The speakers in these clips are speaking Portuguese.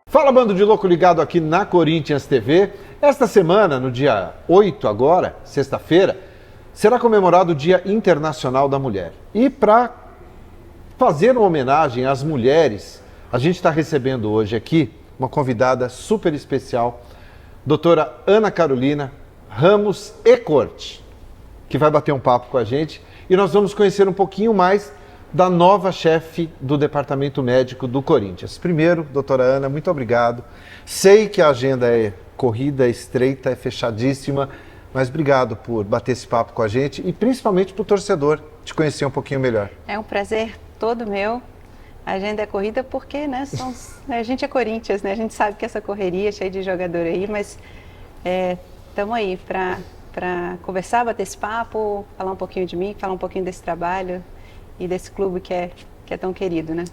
Fala, bando de louco ligado aqui na Corinthians TV. Esta semana, no dia 8 agora, sexta-feira, será comemorado o Dia Internacional da Mulher. E para fazer uma homenagem às mulheres, a gente está recebendo hoje aqui uma convidada super especial, doutora Ana Carolina Ramos Ecorte, que vai bater um papo com a gente e nós vamos conhecer um pouquinho mais da nova chefe do Departamento Médico do Corinthians. Primeiro, doutora Ana, muito obrigado. Sei que a agenda é corrida, é estreita, é fechadíssima, mas obrigado por bater esse papo com a gente e principalmente para o torcedor te conhecer um pouquinho melhor. É um prazer todo meu. A agenda é corrida porque, a gente é Corinthians, né? A gente sabe que essa correria cheia de jogador aí, mas estamos aí para conversar, bater esse papo, falar um pouquinho de mim, falar um pouquinho desse trabalho e desse clube que é tão querido, né?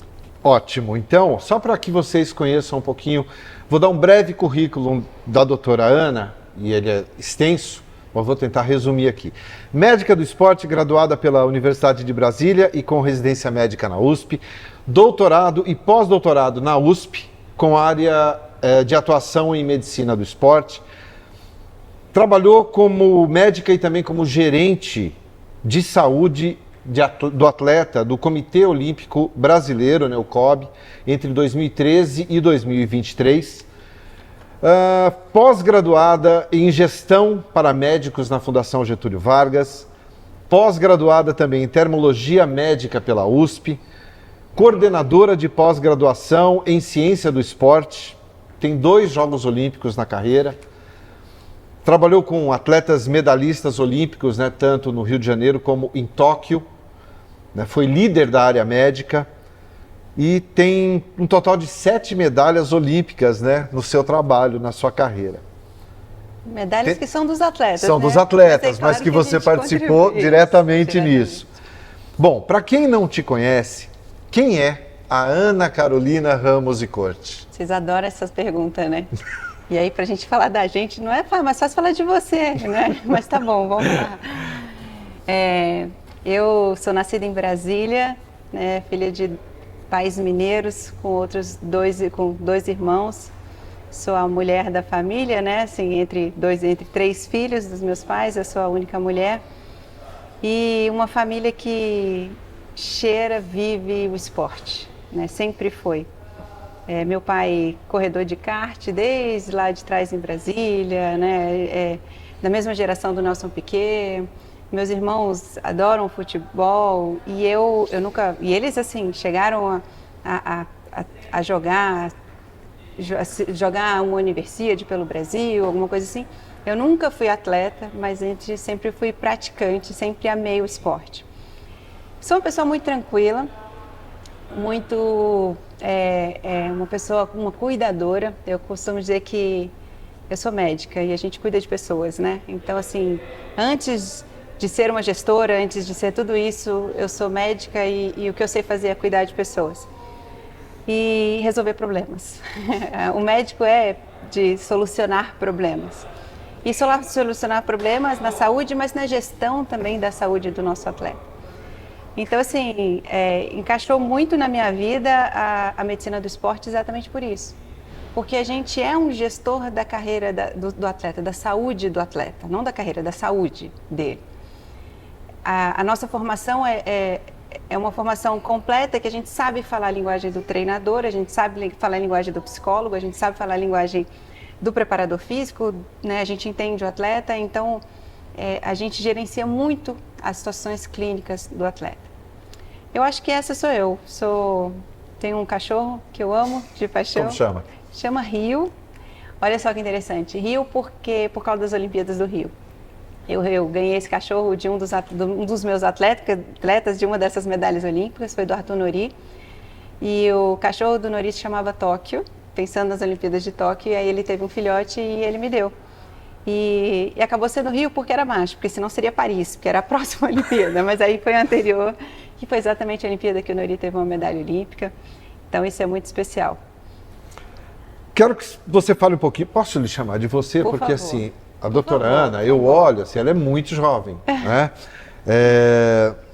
Ótimo. Então, só para que vocês conheçam um pouquinho, vou dar um breve currículo da doutora Ana, e ele é extenso, mas vou tentar resumir aqui. Médica do esporte, graduada pela Universidade de Brasília e com residência médica na USP, doutorado e pós-doutorado na USP, com área de atuação em medicina do esporte. Trabalhou como médica e também como gerente de saúde do atleta do Comitê Olímpico Brasileiro, né, o COB, entre 2013 e 2023. Pós-graduada em gestão para médicos na Fundação Getúlio Vargas. Pós-graduada também em termologia médica pela USP. Coordenadora de pós-graduação em ciência do esporte. Tem 2 Jogos Olímpicos na carreira. Trabalhou com atletas medalhistas olímpicos, né, tanto no Rio de Janeiro como em Tóquio. Foi líder da área médica e tem um total de 7 medalhas olímpicas, né, no seu trabalho, na sua carreira. Medalhas que são dos atletas, São, né? dos atletas, Claro mas que você participou diretamente nisso. Bom, para quem não te conhece, quem é a Ana Carolina Ramos Ecorte? Vocês adoram essas perguntas, né? E aí, pra gente falar da gente, não é mais fácil falar de você, né? Mas tá bom, vamos lá. Eu sou nascida em Brasília, né, filha de pais mineiros, com dois irmãos. Sou a mulher da família, né? Assim, entre 3 filhos dos meus pais, eu sou a única mulher. E uma família que vive o esporte, né? Sempre foi. Meu pai, corredor de kart, desde lá de trás em Brasília, né? Da mesma geração do Nelson Piquet. Meus irmãos adoram futebol e eu nunca... E eles, assim, chegaram a jogar uma universidade pelo Brasil, alguma coisa assim. Eu nunca fui atleta, mas sempre fui praticante, sempre amei o esporte. Sou uma pessoa muito tranquila, muito... uma pessoa, uma cuidadora. Eu costumo dizer que eu sou médica e a gente cuida de pessoas, né? Então, assim, antes de ser uma gestora, antes de ser tudo isso, eu sou médica e o que eu sei fazer é cuidar de pessoas e resolver problemas. O médico é de solucionar problemas. E solucionar problemas na saúde, mas na gestão também da saúde do nosso atleta. Então, assim, encaixou muito na minha vida a medicina do esporte exatamente por isso. Porque a gente é um gestor da carreira do atleta, da saúde do atleta, não da carreira, da saúde dele. A nossa formação é uma formação completa, que a gente sabe falar a linguagem do treinador, a gente sabe falar a linguagem do psicólogo, a gente sabe falar a linguagem do preparador físico, né? A gente entende o atleta, então a gente gerencia muito as situações clínicas do atleta. Eu acho que essa sou eu. Tenho um cachorro que eu amo de paixão. Como chama? Chama Rio. Olha só que interessante. Rio por causa das Olimpíadas do Rio. Eu ganhei esse cachorro de um dos meus atletas de uma dessas medalhas olímpicas, foi do Arthur Nori. E o cachorro do Nori se chamava Tóquio, pensando nas Olimpíadas de Tóquio, e aí ele teve um filhote e ele me deu. E acabou sendo Rio porque era macho, porque senão seria Paris, porque era a próxima Olimpíada, mas aí foi a anterior, que foi exatamente a Olimpíada que o Nori teve uma medalha olímpica. Então isso é muito especial. Quero que você fale um pouquinho, posso lhe chamar de você? Por porque favor. assim, a doutora Ana, eu olho, assim, ela é muito jovem, né?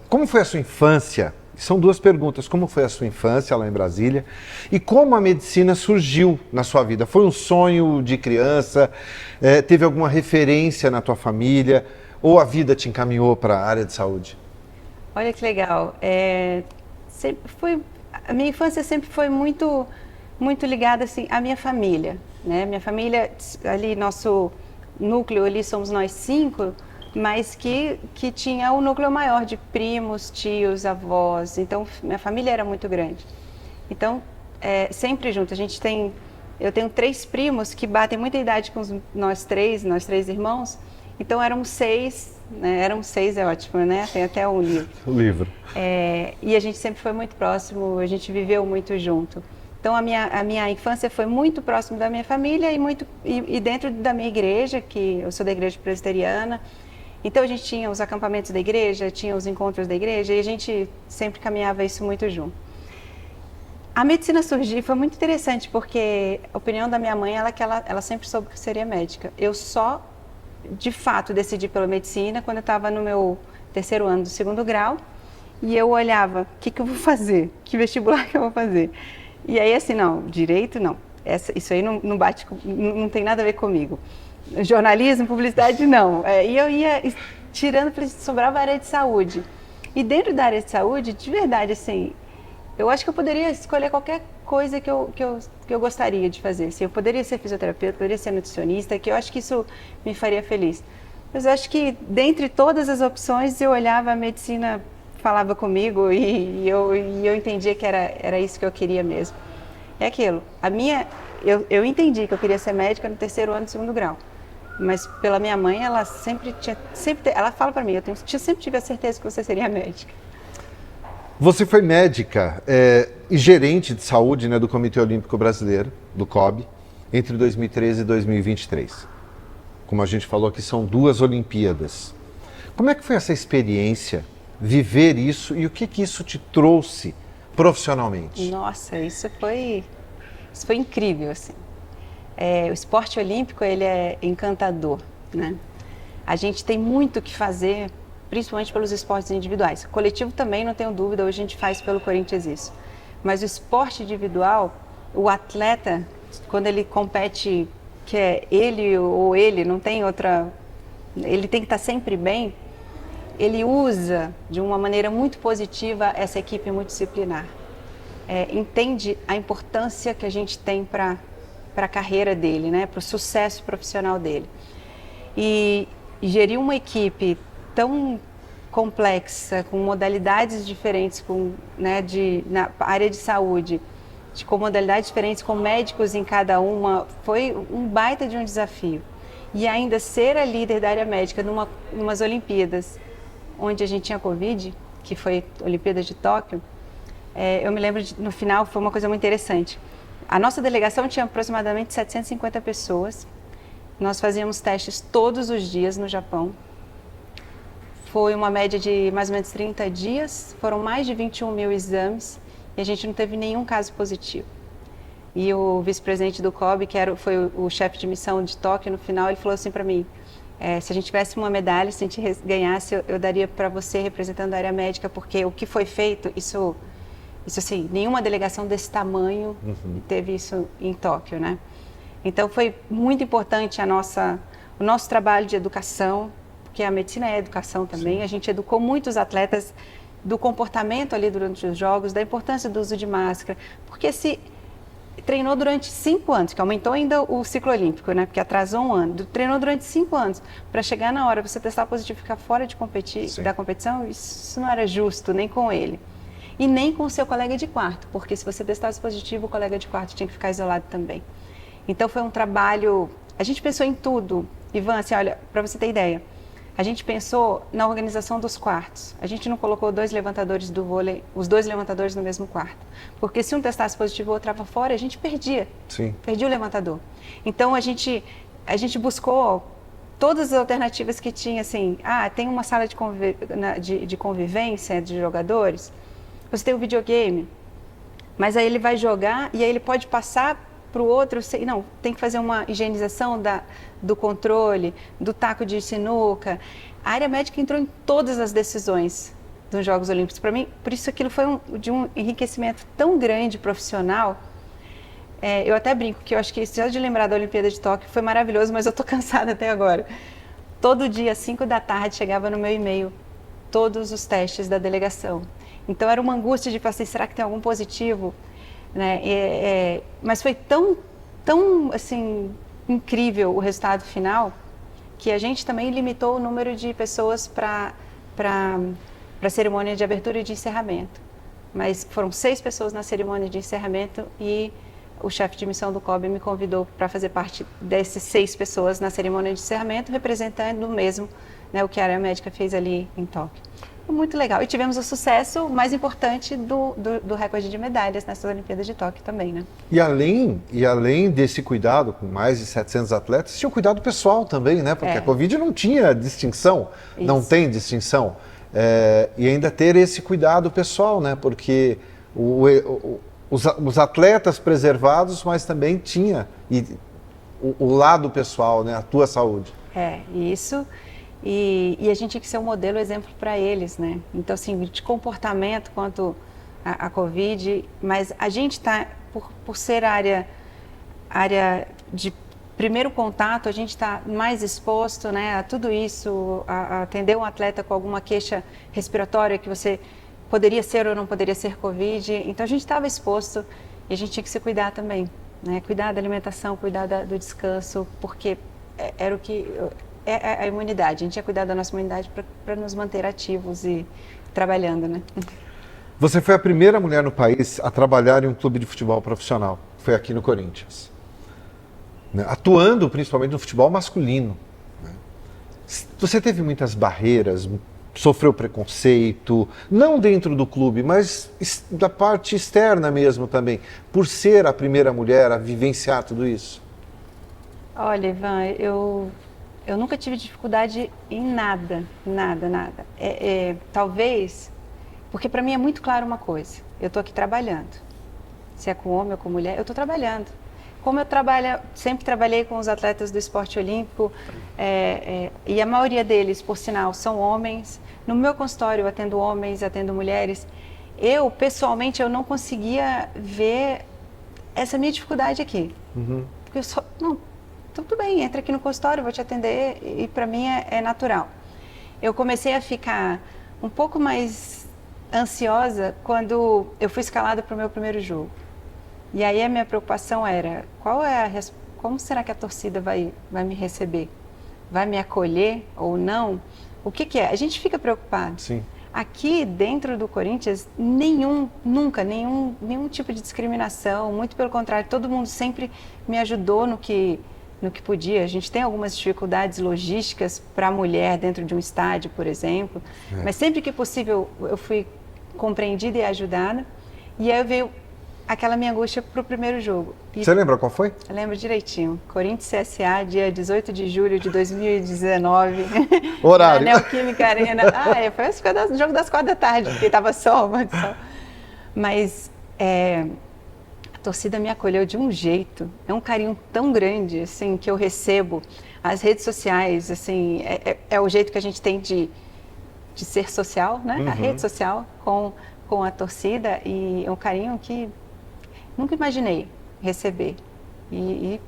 Como foi a sua infância? São duas perguntas. Como foi a sua infância lá em Brasília? E como a medicina surgiu na sua vida? Foi um sonho de criança? Teve alguma referência na tua família? Ou a vida te encaminhou para a área de saúde? Olha que legal. A minha infância sempre foi muito, muito ligada assim, à minha família, né? Minha família, ali, nosso núcleo, ali somos nós 5, mas que tinha um núcleo maior de primos, tios, avós. Então, minha família era muito grande. Então, sempre junto. Eu tenho 3 primos que batem muita idade com nós três irmãos. Então, éramos 6, né? Éramos 6, é ótimo, né? Tem até um livro. O livro. E a gente sempre foi muito próximo, a gente viveu muito junto. Então, a minha infância foi muito próximo da minha família e dentro da minha igreja, que eu sou da igreja presbiteriana. Então, a gente tinha os acampamentos da igreja, tinha os encontros da igreja, e a gente sempre caminhava isso muito junto. A medicina surgiu, foi muito interessante, porque a opinião da minha mãe é que ela sempre soube que seria médica. Eu só, de fato, decidi pela medicina quando eu estava no meu 3º ano do 2º grau, e eu olhava, o que eu vou fazer? Que vestibular que eu vou fazer? E aí, assim, não, direito não, isso aí não bate, não tem nada a ver comigo. Jornalismo, publicidade, não. E eu ia tirando, sobrava a área de saúde. E dentro da área de saúde, de verdade, assim, eu acho que eu poderia escolher qualquer coisa que eu gostaria de fazer. Assim, eu poderia ser fisioterapeuta, poderia ser nutricionista, que eu acho que isso me faria feliz. Mas eu acho que, dentre todas as opções, eu olhava a medicina, falava comigo e eu entendia que era isso que eu queria mesmo. É aquilo. Eu entendi que eu queria ser médica no 3º ano do 2º grau. Mas pela minha mãe, ela ela fala para mim, eu sempre tive a certeza que você seria médica. Você foi médica e gerente de saúde, né, do Comitê Olímpico Brasileiro, do COB, entre 2013 e 2023. Como a gente falou aqui, são 2 Olimpíadas. Como é que foi essa experiência, viver isso e o que isso te trouxe profissionalmente? Nossa, isso foi incrível, assim. O esporte olímpico, ele é encantador, né? A gente tem muito o que fazer, principalmente pelos esportes individuais. Coletivo também, não tenho dúvida, hoje a gente faz pelo Corinthians isso. Mas o esporte individual, o atleta, quando ele compete, que é ele ou ele, não tem outra... Ele tem que estar sempre bem, ele usa de uma maneira muito positiva essa equipe multidisciplinar. Entende a importância que a gente tem para a carreira dele, né? Para o sucesso profissional dele. E gerir uma equipe tão complexa, com modalidades diferentes, na área de saúde, com modalidades diferentes, com médicos em cada uma, foi um baita de um desafio. E ainda ser a líder da área médica numas Olimpíadas, onde a gente tinha Covid, que foi a Olimpíada de Tóquio, eu me lembro, no final, foi uma coisa muito interessante. A nossa delegação tinha aproximadamente 750 pessoas. Nós fazíamos testes todos os dias no Japão. Foi uma média de mais ou menos 30 dias, foram mais de 21 mil exames e a gente não teve nenhum caso positivo. E o vice-presidente do COB, foi o chefe de missão de Tóquio, no final, ele falou assim para mim, se a gente tivesse uma medalha, se a gente ganhasse, eu daria para você representando a área médica, porque o que foi feito, isso assim, nenhuma delegação desse tamanho teve isso em Tóquio, né? Então foi muito importante o nosso trabalho de educação, porque a medicina é educação também. Sim. A gente educou muitos atletas do comportamento ali durante os jogos, da importância do uso de máscara, porque se treinou durante 5 anos, que aumentou ainda o ciclo olímpico, né? Porque atrasou 1 ano. Treinou durante 5 anos. Para chegar na hora, você testar positivo e ficar fora da competição, isso não era justo, nem com ele. E nem com o seu colega de quarto, porque se você testasse positivo, o colega de quarto tinha que ficar isolado também. Então foi um trabalho, a gente pensou em tudo. Ivan, assim, olha, para você ter ideia, a gente pensou na organização dos quartos. A gente não colocou 2 levantadores do vôlei, os 2 levantadores no mesmo quarto. Porque se um testasse positivo e o outro estava fora, a gente perdia. Sim. Perdia o levantador. Então a gente buscou todas as alternativas que tinha, assim, tem uma sala de convivência de jogadores, você tem o videogame, mas aí ele vai jogar e aí ele pode passar para o outro, não, tem que fazer uma higienização do controle, do taco de sinuca. A área médica entrou em todas as decisões dos Jogos Olímpicos. Para mim, por isso aquilo foi de um enriquecimento tão grande profissional. Eu até brinco que eu acho que só de lembrar da Olimpíada de Tóquio foi maravilhoso, mas eu estou cansada até agora. Todo dia, às 5 da tarde, chegava no meu e-mail todos os testes da delegação. Então era uma angústia de falar assim, será que tem algum positivo? Né? Mas foi tão assim, incrível o resultado final que a gente também limitou o número de pessoas para a cerimônia de abertura e de encerramento. Mas foram 6 pessoas na cerimônia de encerramento e o chefe de missão do COB me convidou para fazer parte dessas 6 pessoas na cerimônia de encerramento, representando mesmo, né, o que a área médica fez ali em Tóquio. Foi muito legal. E tivemos o sucesso mais importante do recorde de medalhas nessas Olimpíadas de Tóquio também, né? E além desse cuidado, com mais de 700 atletas, tinha o cuidado pessoal também, né? Porque a Covid não tinha distinção, não tem distinção. E ainda ter esse cuidado pessoal, né? Porque os atletas preservados, mas também tinha o lado pessoal, né? A tua saúde. Isso. E a gente tinha que ser um modelo, exemplo para eles, né? Então, assim, de comportamento quanto a Covid, mas a gente está, por ser área de primeiro contato, a gente está mais exposto, né, a tudo isso, a atender um atleta com alguma queixa respiratória que você poderia ser ou não poderia ser Covid. Então, a gente estava exposto e a gente tinha que se cuidar também, né? Cuidar da alimentação, cuidar do descanso, porque era o que... a imunidade, a gente ia cuidar da nossa imunidade para nos manter ativos e trabalhando, né? Você foi a primeira mulher no país a trabalhar em um clube de futebol profissional, foi aqui no Corinthians, né? Atuando principalmente no futebol masculino, né? Você teve muitas barreiras, sofreu preconceito, não dentro do clube, mas da parte externa mesmo também, por ser a primeira mulher a vivenciar tudo isso? Olha, Ivan, eu nunca tive dificuldade em nada. Talvez, porque para mim é muito claro uma coisa, eu estou aqui trabalhando, se é com homem ou com mulher, eu estou trabalhando. Como eu sempre trabalhei com os atletas do esporte olímpico, e a maioria deles, por sinal, são homens, no meu consultório eu atendo homens, atendo mulheres, pessoalmente, eu não conseguia ver essa minha dificuldade aqui. Porque tudo bem, entra aqui no consultório, eu vou te atender, e para mim é natural. Eu comecei a ficar um pouco mais ansiosa quando eu fui escalada para o meu primeiro jogo. E aí a minha preocupação era, como será que a torcida vai me receber? Vai me acolher ou não? O que é? A gente fica preocupado. Sim. Aqui dentro do Corinthians, nenhum tipo de discriminação, muito pelo contrário, todo mundo sempre me ajudou no que podia. A gente tem algumas dificuldades logísticas para a mulher dentro de um estádio, por exemplo, mas sempre que possível eu fui compreendida e ajudada. E aí veio aquela minha angústia para o primeiro jogo. Você lembra qual foi? Eu lembro direitinho. Corinthians CSA, dia 18 de julho de 2019. Horário. Na Neoquímica Arena. Foi o jogo das 4 da tarde, porque estava sol. Mas a torcida me acolheu de um jeito, é um carinho tão grande, assim, que eu recebo. As redes sociais, assim, é o jeito que a gente tem de ser social, né? A rede social com a torcida, e é um carinho que nunca imaginei receber. E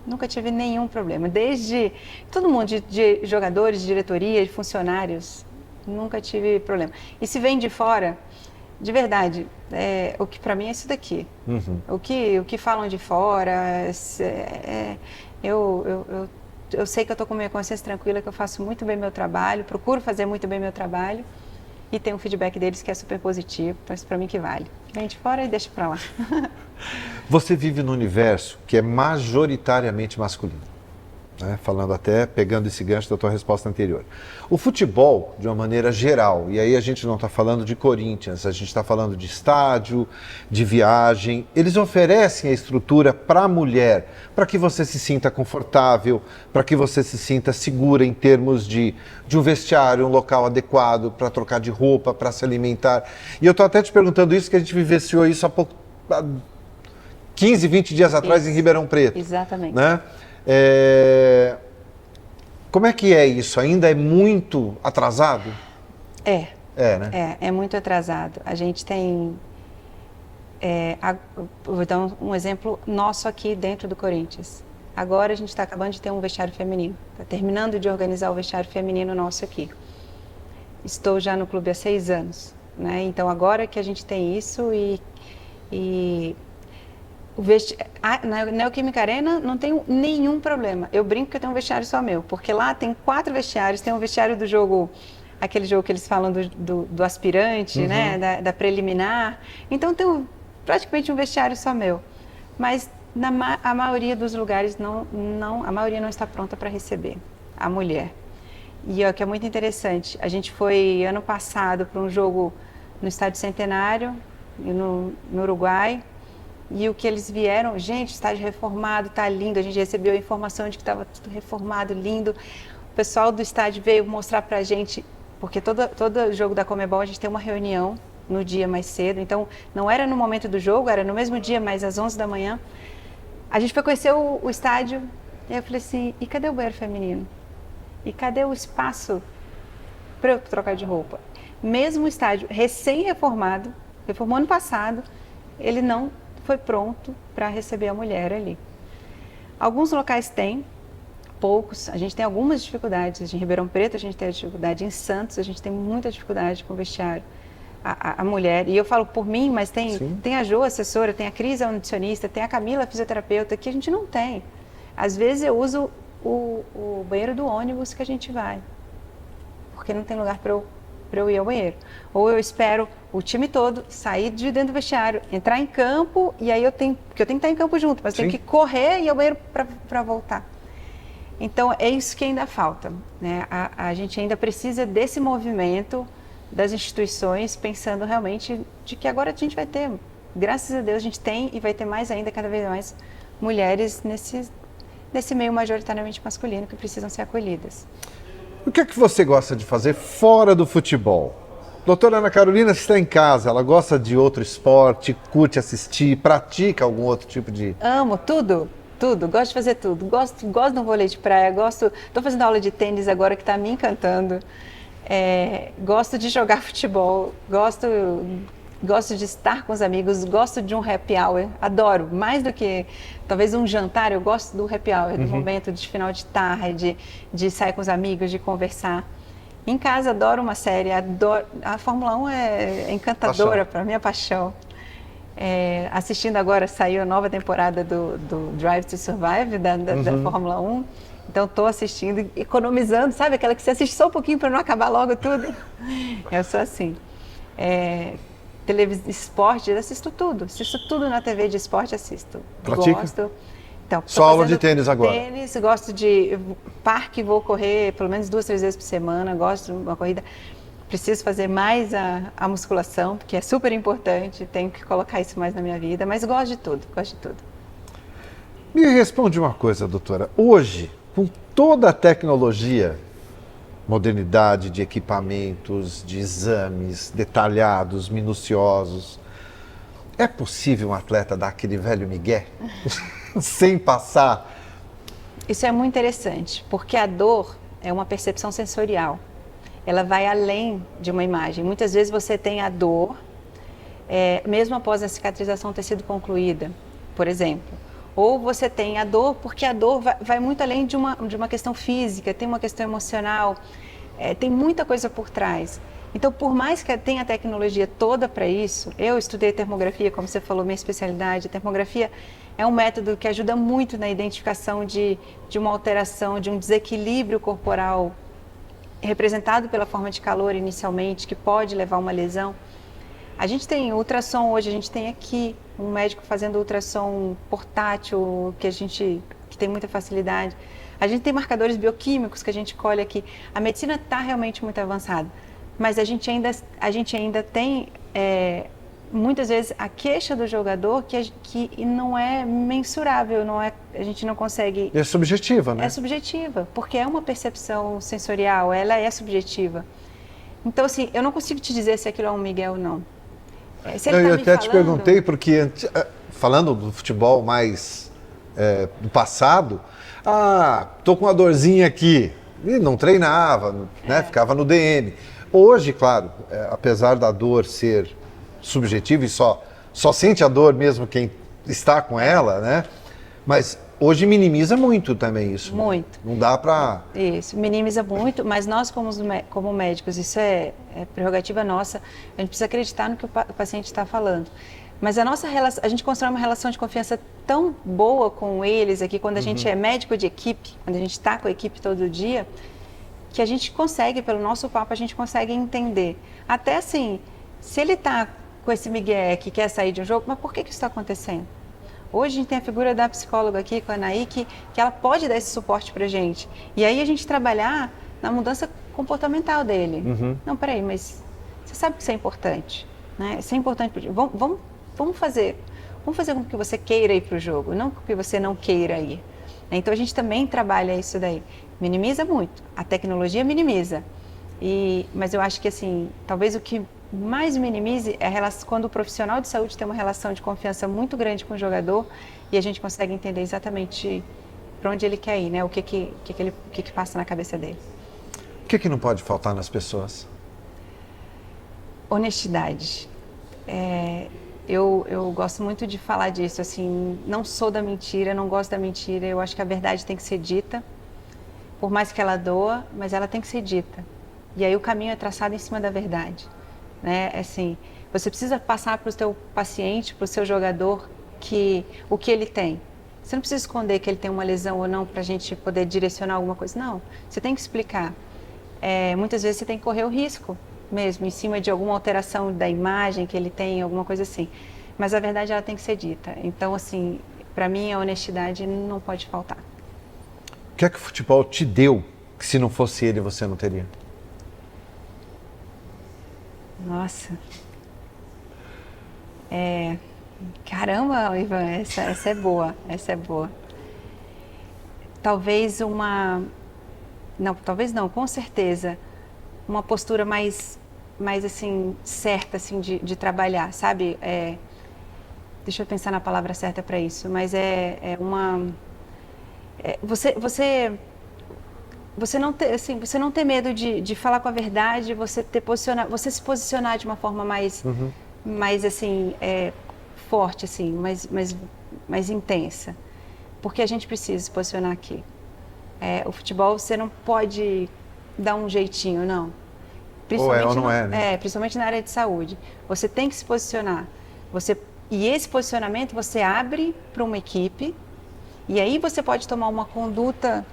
nunca tive nenhum problema. Desde todo mundo, de jogadores, de diretoria, de funcionários, nunca tive problema. E se vem de fora, de verdade, o que para mim é isso daqui. O que falam de fora, eu sei que eu estou com minha consciência tranquila, que eu faço muito bem meu trabalho, procuro fazer muito bem meu trabalho, e tem um feedback deles que é super positivo, então isso para mim que vale. Vem de fora e deixa para lá. Você vive num universo que é majoritariamente masculino, né? Falando até, pegando esse gancho da tua resposta anterior. O futebol, de uma maneira geral, e aí a gente não está falando de Corinthians, a gente está falando de estádio, de viagem, eles oferecem a estrutura para a mulher, para que você se sinta confortável, para que você se sinta segura em termos de um vestiário, um local adequado para trocar de roupa, para se alimentar. E eu estou até te perguntando isso, que a gente vivenciou isso há 15, 20 dias atrás em Ribeirão Preto. Exatamente. Né? Como é que é isso? Ainda é muito atrasado? É, né? É muito atrasado. A gente tem... vou dar um exemplo nosso aqui dentro do Corinthians. Agora a gente está acabando de ter um vestiário feminino. Está terminando de organizar o vestiário feminino nosso aqui. Estou já no clube há 6 anos, né? Então agora que a gente tem isso na Neoquímica Arena não tenho nenhum problema. Eu brinco que eu tenho um vestiário só meu, porque lá tem 4 vestiários, tem um vestiário do jogo, aquele jogo que eles falam do aspirante, né? Da preliminar. Então tem praticamente um vestiário só meu. Mas a maioria dos lugares a maioria não está pronta para receber a mulher. E o que é muito interessante, a gente foi ano passado para um jogo no Estádio Centenário, no Uruguai, e o que eles vieram, gente, estádio reformado, tá lindo, a gente recebeu a informação de que estava tudo reformado, lindo. O pessoal do estádio veio mostrar pra gente, porque todo jogo da Conmebol a gente tem uma reunião no dia mais cedo, então não era no momento do jogo, era no mesmo dia, mas às 11 da manhã. A gente foi conhecer o estádio, e eu falei assim, e cadê o banheiro feminino? E cadê o espaço para eu trocar de roupa? Mesmo o estádio recém-reformado, reformou ano passado, ele não foi pronto para receber a mulher ali. Alguns locais têm, poucos. A gente tem algumas dificuldades. Em Ribeirão Preto a gente tem dificuldade, em Santos a gente tem muita dificuldade com o vestiário. A mulher, e eu falo por mim, mas tem a Jo, assessora, tem a Cris, a nutricionista, tem a Camila, a fisioterapeuta, que a gente não tem. Às vezes eu uso o banheiro do ônibus que a gente vai, porque não tem lugar para eu ir ao banheiro. Ou eu espero o time todo sair de dentro do vestiário, entrar em campo, e aí porque eu tenho que estar em campo junto, mas eu tenho que correr e ir ao banheiro para voltar. Então é isso que ainda falta, né? A gente ainda precisa desse movimento das instituições, pensando realmente de que agora a gente vai ter, graças a Deus a gente tem e vai ter mais ainda, cada vez mais mulheres nesse meio majoritariamente masculino que precisam ser acolhidas. O que é que você gosta de fazer fora do futebol? Doutora Ana Carolina está em casa, ela gosta de outro esporte, curte assistir, pratica algum outro tipo de... Amo tudo, gosto de fazer tudo. Gosto do vôlei de praia, estou fazendo aula de tênis agora que está me encantando. Gosto de jogar futebol, gosto de estar com os amigos, gosto de um happy hour, adoro, mais do que talvez um jantar, eu gosto do happy hour, do momento de final de tarde, de sair com os amigos, de conversar. Em casa adoro uma série, a Fórmula 1 é encantadora, para mim é paixão. Assistindo agora, saiu a nova temporada do Drive to Survive, da Fórmula 1. Então, estou assistindo, economizando, sabe? Aquela que você assiste só um pouquinho para não acabar logo tudo. Eu sou assim. Esporte, assisto tudo na TV de esporte, assisto. Pratica? Gosto. Então, só aula de tênis agora? Tênis, gosto de parque, vou correr pelo menos 2, 3 vezes por semana, gosto de uma corrida. Preciso fazer mais a musculação, porque é super importante, tenho que colocar isso mais na minha vida, mas gosto de tudo. Me responde uma coisa, doutora. Hoje, com toda a tecnologia, modernidade de equipamentos, de exames detalhados, minuciosos, é possível um atleta dar aquele velho migué sem passar? Isso é muito interessante, porque a dor é uma percepção sensorial. Ela vai além de uma imagem. Muitas vezes você tem a dor, mesmo após a cicatrização ter sido concluída, por exemplo. Ou você tem a dor, porque a dor vai muito além de uma questão física, tem uma questão emocional, tem muita coisa por trás. Então, por mais que tenha a tecnologia toda para isso, eu estudei termografia, como você falou, minha especialidade. A termografia é um método que ajuda muito na identificação de uma alteração, de um desequilíbrio corporal representado pela forma de calor inicialmente, que pode levar a uma lesão. A gente tem ultrassom hoje, a gente tem aqui um médico fazendo ultrassom portátil, que tem muita facilidade. A gente tem marcadores bioquímicos que a gente colhe aqui. A medicina está realmente muito avançada, mas a gente ainda tem, muitas vezes, a queixa do jogador que não é mensurável, a gente não consegue... É subjetiva, né? É subjetiva, porque é uma percepção sensorial, ela é subjetiva. Então, assim, eu não consigo te dizer se aquilo é um migué ou não. Eu até te perguntei, porque falando do futebol mais do passado, tô com uma dorzinha aqui, e não treinava, né? Ficava no DM. hoje, claro, apesar da dor ser subjetiva e só sente a dor mesmo quem está com ela, né? Mas hoje minimiza muito também isso. Muito. Né? Não dá para... Isso, minimiza muito, mas nós como médicos, isso é prerrogativa nossa, a gente precisa acreditar no que o paciente está falando. Mas a nossa relação, a gente constrói uma relação de confiança tão boa com eles aqui, quando a gente é médico de equipe, quando a gente está com a equipe todo dia, que a gente consegue, pelo nosso papo, a gente consegue entender. Até assim, se ele está com esse migué que quer sair de um jogo, mas por que isso está acontecendo? Hoje a gente tem a figura da psicóloga aqui, com a Anaí, que ela pode dar esse suporte pra gente. E aí a gente trabalhar na mudança comportamental dele. Não, peraí, mas você sabe que isso é importante, né? Isso é importante pro jogo. Vamos fazer com que você queira ir pro jogo, não com que você não queira ir. Então a gente também trabalha isso daí. Minimiza muito, a tecnologia minimiza. Mas eu acho que assim, talvez o que mais minimize é quando o profissional de saúde tem uma relação de confiança muito grande com o jogador e a gente consegue entender exatamente para onde ele quer ir, né? O que passa na cabeça dele. O que não pode faltar nas pessoas? Honestidade. Eu gosto muito de falar disso, assim, não sou da mentira, não gosto da mentira, eu acho que a verdade tem que ser dita, por mais que ela doa, mas ela tem que ser dita. E aí o caminho é traçado em cima da verdade. Né? Assim, você precisa passar para o seu paciente, para o seu jogador, o que ele tem. Você não precisa esconder que ele tem uma lesão ou não para a gente poder direcionar alguma coisa. Não, você tem que explicar. Muitas vezes você tem que correr o risco mesmo, em cima de alguma alteração da imagem que ele tem, alguma coisa assim. Mas a verdade, ela tem que ser dita. Então, assim, para mim, a honestidade não pode faltar. O que é que o futebol te deu que se não fosse ele, você não teria? Nossa. Caramba, Ivan, essa é boa, essa é boa. Talvez não, talvez não, com certeza, uma postura mais assim, certa, assim, de trabalhar, sabe? Deixa eu pensar na palavra certa para isso, mas você não ter medo de falar com a verdade, você se posicionar de uma forma mais assim, forte, assim, mais intensa. Porque a gente precisa se posicionar aqui. O futebol, você não pode dar um jeitinho, não. Ou não é, né? Principalmente na área de saúde. Você tem que se posicionar. E esse posicionamento você abre para uma equipe, e aí você pode tomar uma conduta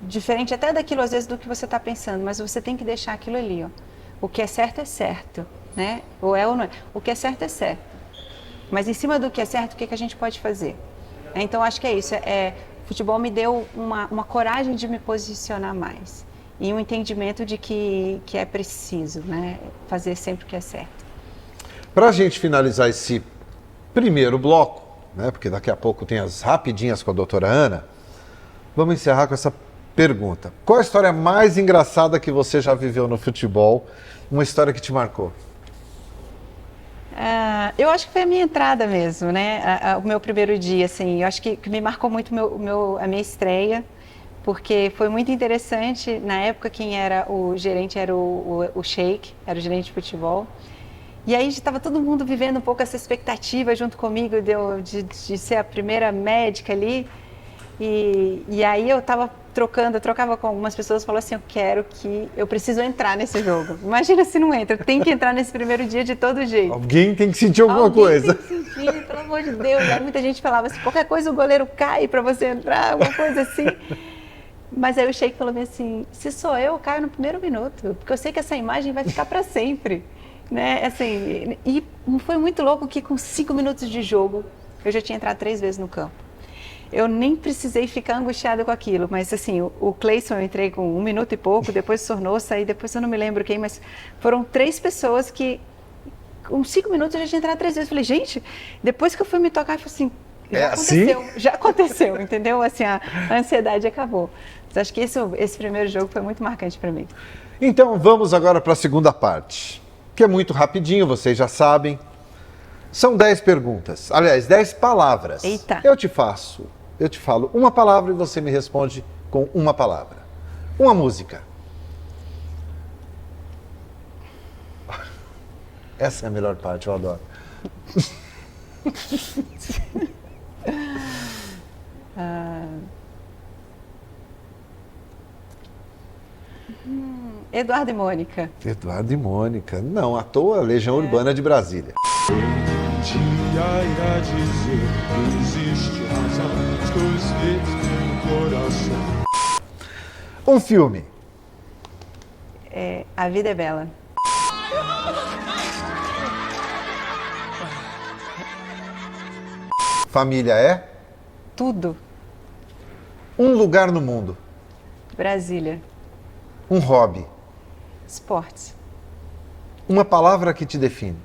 diferente até daquilo, às vezes, do que você está pensando, mas você tem que deixar aquilo ali, ó. O que é certo, né? Ou não é. O que é certo. Mas em cima do que é certo, o que a gente pode fazer? Então, acho que é isso. Futebol me deu uma coragem de me posicionar mais. E um entendimento de que é preciso, né? Fazer sempre o que é certo. Para a gente finalizar esse primeiro bloco, né? Porque daqui a pouco tem as rapidinhas com a doutora Ana, vamos encerrar com essa pergunta. Qual a história mais engraçada que você já viveu no futebol? Uma história que te marcou? Eu acho que foi a minha entrada mesmo, né? O meu primeiro dia, assim. Eu acho que me marcou muito a minha estreia, porque foi muito interessante. Na época, quem era o gerente era o Sheik, era o gerente de futebol. E aí estava todo mundo vivendo um pouco essa expectativa junto comigo de ser a primeira médica ali. E aí eu trocava com algumas pessoas, falou assim, eu preciso entrar nesse jogo. Imagina se não entra, tem que entrar nesse primeiro dia de todo jeito. Alguém tem que sentir alguma coisa. Tem que sentir, pelo amor de Deus. Aí muita gente falava assim, qualquer coisa o goleiro cai para você entrar, alguma coisa assim. Mas aí o Sheik falou assim, se sou eu caio no primeiro minuto, porque eu sei que essa imagem vai ficar para sempre. Né? Assim, e foi muito louco que com 5 minutos de jogo, eu já tinha entrado 3 vezes no campo. Eu nem precisei ficar angustiada com aquilo, mas assim, o Cleison eu entrei com 1 minuto e pouco, depois o Sornosa, aí depois eu não me lembro quem, mas foram 3 pessoas que com 5 minutos eu já tinha entrado 3 vezes. Eu falei, gente, depois que eu fui me tocar, eu falei assim, já aconteceu, entendeu? Assim, a ansiedade acabou. Mas acho que esse primeiro jogo foi muito marcante para mim. Então vamos agora para a segunda parte, que é muito rapidinho, vocês já sabem. São 10 perguntas, aliás, 10 palavras. Eita. Eu te falo uma palavra e você me responde com uma palavra. Uma música. Essa é a melhor parte, eu adoro. Eduardo e Mônica. Eduardo e Mônica. Não, à toa, Legião Urbana de Brasília. Um dia irá dizer que existe razão, coisas do coração. Um filme. A Vida é Bela. Família é? Tudo. Um lugar no mundo. Brasília. Um hobby. Esportes. Uma palavra que te define.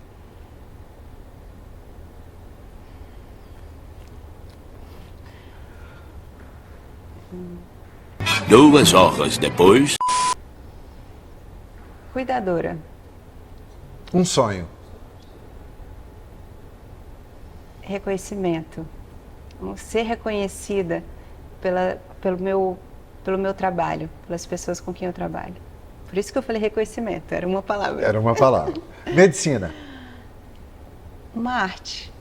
Duas horas depois. Cuidadora. Um sonho. Reconhecimento. Ser reconhecida pelo meu trabalho, pelas pessoas com quem eu trabalho. Por isso que eu falei reconhecimento, era uma palavra. Era uma palavra. Medicina. Uma arte.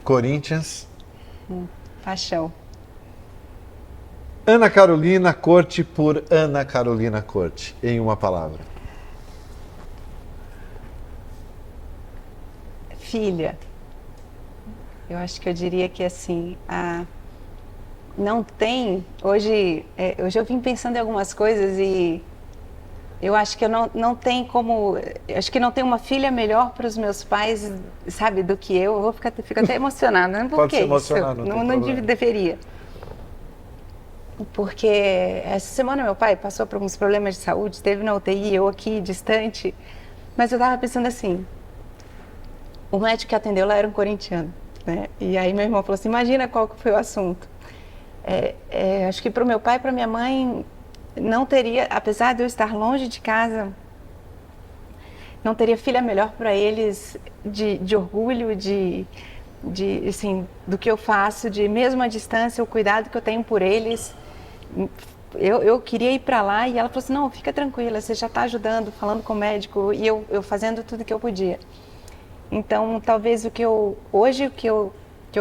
Corinthians. Paixão. Ana Carolina Corte por Ana Carolina Corte, em uma palavra. Filha. Eu acho que eu diria que assim, não tem. Hoje eu vim pensando em algumas coisas e eu acho que eu não tem como. Acho que não tem uma filha melhor para os meus pais, sabe, do que eu. Eu vou fico até emocionada, né? Por Pode que se isso? emocionar, não tem problema. Deveria. Porque essa semana meu pai passou por alguns problemas de saúde, esteve na UTI, eu aqui, distante. Mas eu estava pensando assim, o médico que atendeu lá era um corintiano, né? E aí meu irmão falou assim, imagina qual que foi o assunto. Acho que para o meu pai e para minha mãe, não teria, apesar de eu estar longe de casa, não teria filha melhor para eles de orgulho, assim, do que eu faço, de mesmo à distância, o cuidado que eu tenho por eles. Eu queria ir para lá e ela falou assim, não, fica tranquila, você já está ajudando, falando com o médico e eu fazendo tudo que eu podia. Então, talvez hoje o que eu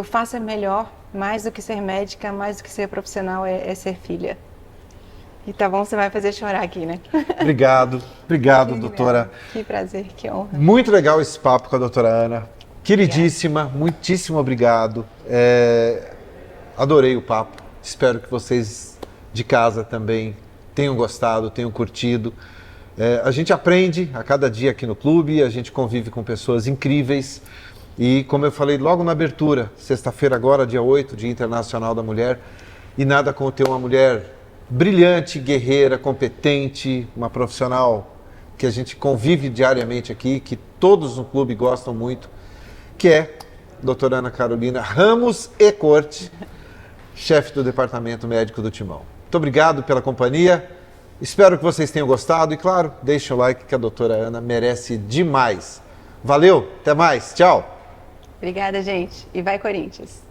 faço é melhor, mais do que ser médica, mais do que ser profissional, é ser filha. E tá bom, você vai fazer chorar aqui, né? Obrigado, doutora. Que prazer, que honra. Muito legal esse papo com a doutora Ana. Queridíssima, muitíssimo obrigado. Adorei o papo. Espero que vocês de casa também tenham gostado, tenham curtido. A gente aprende a cada dia aqui no clube, a gente convive com pessoas incríveis. E como eu falei logo na abertura, sexta-feira agora, dia 8, Dia Internacional da Mulher, e nada como ter uma mulher brilhante, guerreira, competente, uma profissional que a gente convive diariamente aqui, que todos no clube gostam muito, que é a doutora Ana Carolina Ramos e Corte, chefe do Departamento Médico do Timão. Muito obrigado pela companhia, espero que vocês tenham gostado e, claro, deixe o like que a doutora Ana merece demais. Valeu, até mais, tchau! Obrigada, gente. E vai, Corinthians!